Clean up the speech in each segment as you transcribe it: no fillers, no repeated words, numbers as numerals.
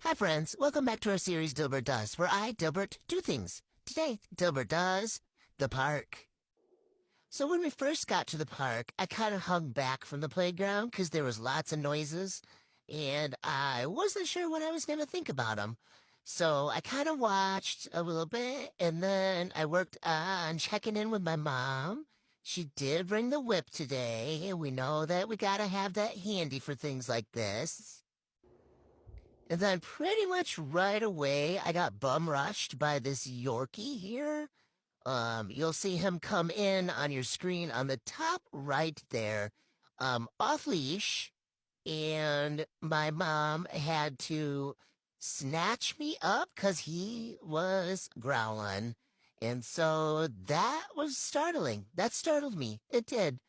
Hi friends, welcome back to our series Dilbert Does, where I, Dilbert, do things. Today, Dilbert does the park. So when we first got to the park, I kind of hung back from the playground because there was lots of noises, and I wasn't sure what I was going to think about them. So I kind of watched a little bit, and then I worked on checking in with my mom. She did bring the whip today, and we know that we gotta have that handy for things like this. And then pretty much right away, I got bum rushed by this Yorkie here. You'll see him come in on your screen on the top right there, off leash. And my mom had to snatch me up because he was growling. And so that was startling. That startled me. It did.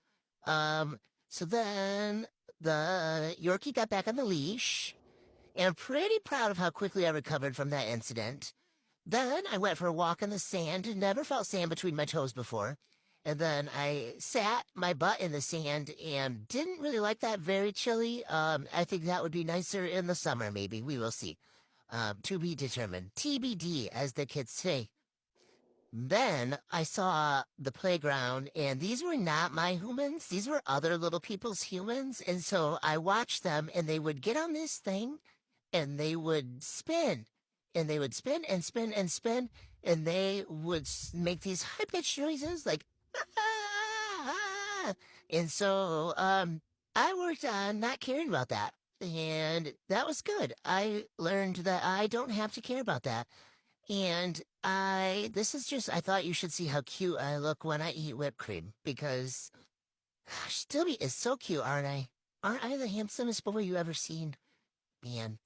Um, so then the Yorkie got back on the leash and I'm pretty proud of how quickly I recovered from that incident. Then I went for a walk in the sand, never felt sand between my toes before. And then I sat my butt in the sand and didn't really like that very chilly. I think that would be nicer in the summer, maybe. We will see. To be determined. TBD, as the kids say. Then I saw the playground, and these were not my humans. These were other little people's humans. And so I watched them, and they would get on this thing and they would spin and they would spin and spin and spin and they would make these high-pitched noises like ah! And so I worked on not caring about that, and that was good. I learned that I don't have to care about that. And this is just, I thought you should see how cute I look when I eat whipped cream, because gosh, Dilby is so cute, aren't I? Aren't I the handsomest boy you ever seen? Man.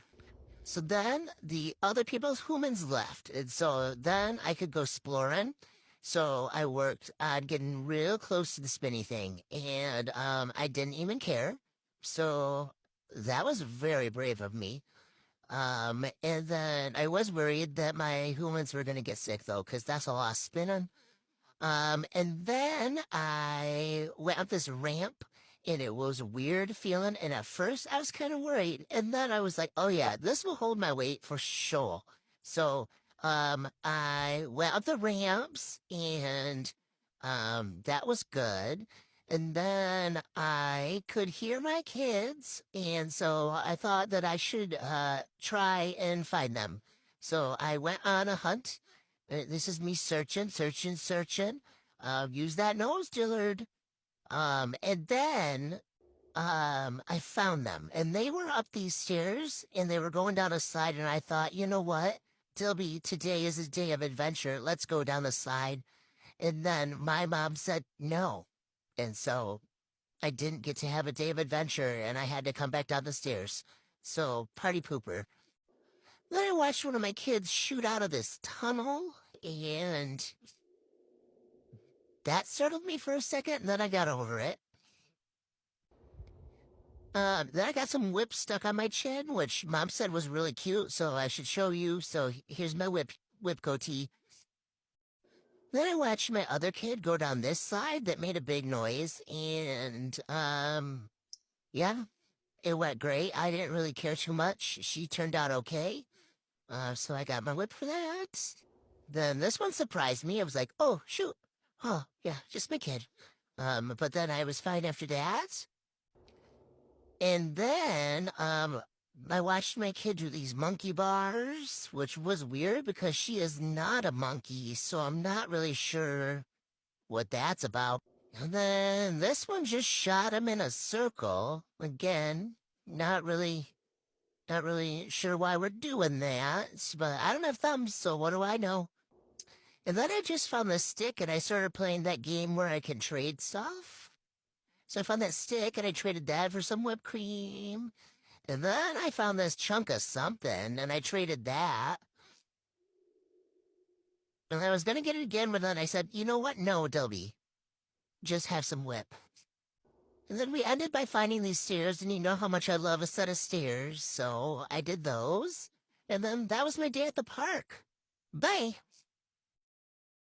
So then the other people's humans left. And so then I could go exploring. So I worked on getting real close to the spinny thing. And I didn't even care. So that was very brave of me. And then I was worried that my humans were going to get sick, though, because that's a lot of spinning. And then I went up this ramp and it was a weird feeling. And at first I was kind of worried. And then I was like, oh yeah, this will hold my weight for sure. So, I went up the ramps and, that was good. And then I could hear my kids. And so I thought that I should, try and find them. So I went on a hunt. This is me searching, searching, searching. Use that nose, Dillard. And then I found them, and they were up these stairs, and they were going down a slide. And I thought, you know what, Dilby, today is a day of adventure. Let's go down the slide. And then my mom said no, and so I didn't get to have a day of adventure, and I had to come back down the stairs. So party pooper. Then I watched one of my kids shoot out of this tunnel, and that startled me for a second, and then I got over it. Then I got some whip stuck on my chin, which Mom said was really cute, so I should show you. So here's my whip goatee. Then I watched my other kid go down this side that made a big noise, and yeah, it went great. I didn't really care too much. She turned out okay. So I got my whip for that. Then this one surprised me. I was like, oh, shoot. Oh, yeah, just my kid. But then I was fine after that. And then, I watched my kid do these monkey bars, which was weird because she is not a monkey, so I'm not really sure what that's about. And then this one just shot him in a circle. Again, not really sure why we're doing that, but I don't have thumbs, so what do I know? And then I just found this stick and I started playing that game where I can trade stuff. So I found that stick and I traded that for some whipped cream. And then I found this chunk of something and I traded that. And I was going to get it again, but then I said, you know what? No, Dobby. Just have some whip. And then we ended by finding these stairs, and you know how much I love a set of stairs, so I did those. And then that was my day at the park. Bye.